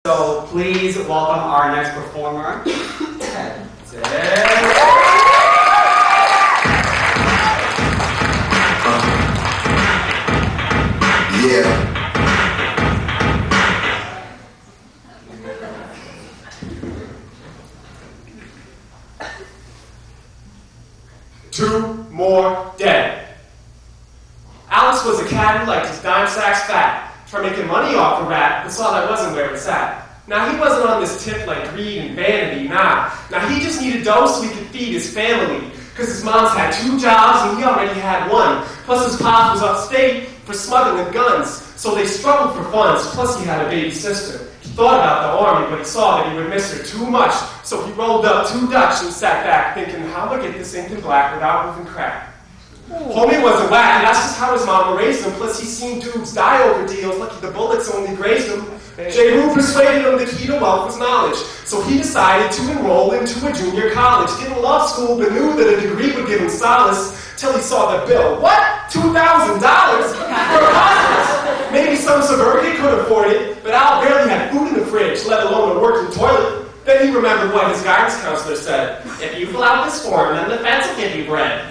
So please welcome our next performer, Ted. Yeah. Two more dead. Alex was a cat who liked his dime sacks fat, tried making money off the rat, but saw that wasn't where it's at. Now he wasn't on this tip like greed and vanity, nah. Now he just needed dough so he could feed his family, because his mom's had 2 jobs and he already had 1. Plus his pops was upstate for smuggling guns, so they struggled for funds, plus he had a baby sister. He thought about the army, but he saw that he would miss her too much, so he rolled up 2 Dutch and sat back thinking, how do I get this ink in black without moving crack? Homie wasn't whack, and that's just how his mama raised him. Plus, he's seen dudes die over deals, lucky the bullets only grazed him. J. Rue persuaded him the key to wealth was knowledge, so he decided to enroll into a junior college. Didn't love school, but knew that a degree would give him solace, till he saw the bill. What? $2,000? Preposterous! Maybe some suburban could afford it, but Al barely had food in the fridge, let alone a working toilet. Then he remembered what his guidance counselor said. If you fill out this form, then the feds will give you bread.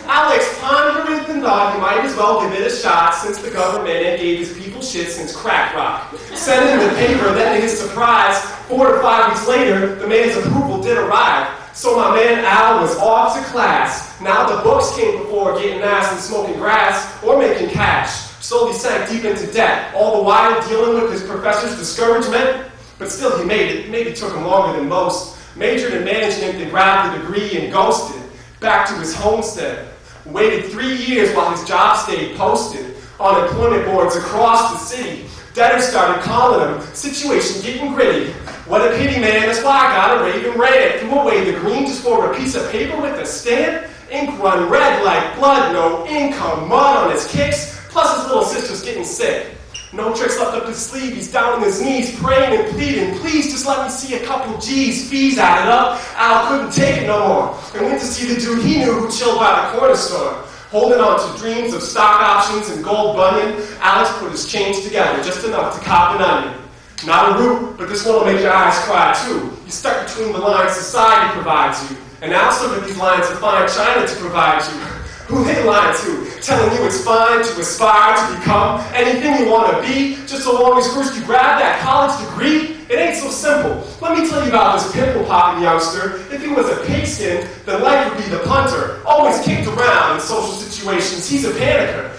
Alex pondered and thought he might as well give it a shot since the government ain't gave his people shit since crack rock. Sent it in the paper, then to his surprise, 4 to 5 weeks later, the man's approval did arrive. So my man Al was off to class. Now the books came before getting ass and smoking grass or making cash. Slowly sank deep into debt, all the while dealing with his professor's discouragement. But still he made it. Maybe took him longer than most. Majored in management, then grabbed the degree and ghosted. Back to his homestead. Waited 3 years while his job stayed posted on employment boards across the city. Debtors started calling him, situation getting gritty. What a pity, man, that's why I got a raving red. Threw away the green just for a piece of paper with a stamp. Ink run red like blood, no income, mud on his kicks, plus his little sister's getting sick. No tricks left up his sleeve, he's down on his knees, praying and pleading, please just let me see a couple G's. Fees added up, Al couldn't take it no more, and went to see the dude he knew who chilled by the corner store. Holding on to dreams of stock options and gold bullion, Alex put his change together, just enough to cop an onion. Not a root, but this one will make your eyes cry too. You're stuck between the lines society provides you, and Al's look at these lines to find China to provide you. Who they lying to? Telling you it's fine to aspire to become anything you want to be, just so long as first you grab that college degree? It ain't so simple. Let me tell you about this pimple-popping youngster. If he was a pigskin, then life would be the punter. Always kicked around in social situations, he's a panicker.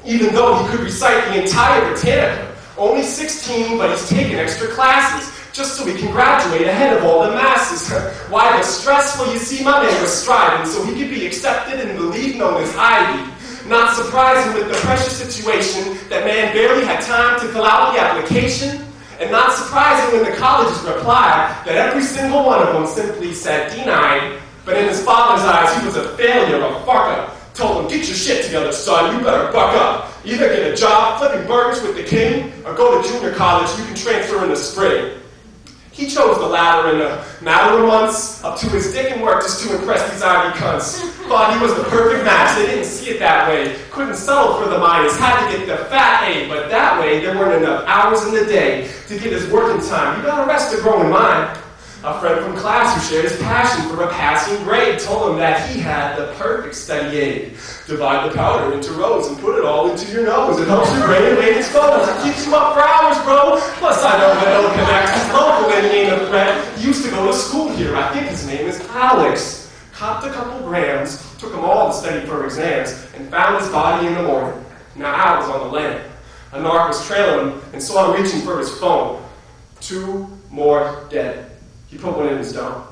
Even though he could recite the entire Britannica. Only 16, but he's taking extra classes, just so he can graduate ahead of all the masses. Why the stress? Well, you see, my man was striving so he could be accepted in the league known as Ivy. Not surprising with the precious situation, that man barely had time to fill out the application. And not surprising when the colleges replied that every single one of them simply said denied. But in his father's eyes, he was a failure, a fucker. Told him, get your shit together, son, you better buck up. Either get a job flipping burgers with the king, or go to junior college, you can transfer in the spring. He chose the latter in a matter of months, up to his dick and work just to impress these Ivy cunts. Thought he was the perfect match, they didn't see it that way. Couldn't settle for the minus, had to get the fat A, but that way there weren't enough hours in the day to get his working time. You gotta rest a growing mind. A friend from class who shared his passion for a passing grade told him that he had the perfect study aid. Divide the powder into rows and put it all into your nose. It helps your brain remain exposed. It keeps you up for hours, bro. Plus, I know that it'll connect. He's local and he ain't a threat. He used to go to school here. I think his name is Alex. Copped a couple grams, took him all to study for exams, and found his body in the morning. Now Al was on the lam. A narc was trailing him and saw him reaching for his phone. 2 more dead. He put one in his dome.